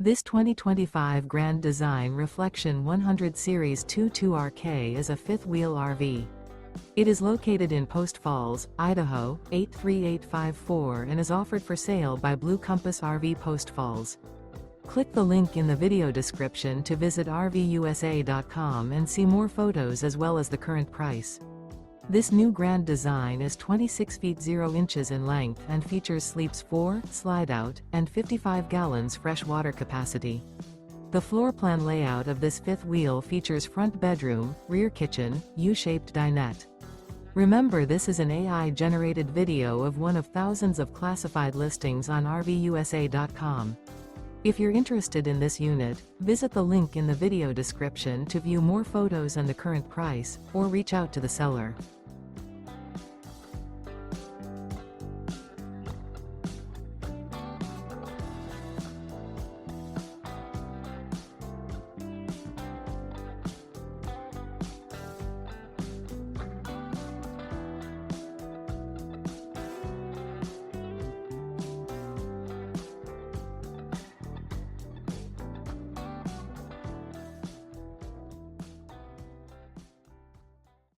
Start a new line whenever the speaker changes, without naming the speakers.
This 2025 Grand Design Reflection 100 Series 22RK is a fifth-wheel RV. It is located in Post Falls, Idaho, 83854 and is offered for sale by Blue Compass RV Post Falls. Click the link in the video description to visit RVUSA.com and see more photos as well as the current price. This new Grand Design is 26 feet 0 inches in length and features sleeps 4, Slideout, and 55 gallons fresh water capacity. The floor plan layout of this fifth wheel features front bedroom, rear kitchen, U-shaped dinette. Remember, this is an AI-generated video of one of thousands of classified listings on RVUSA.com. If you're interested in this unit, visit the link in the video description to view more photos and the current price, or reach out to the seller.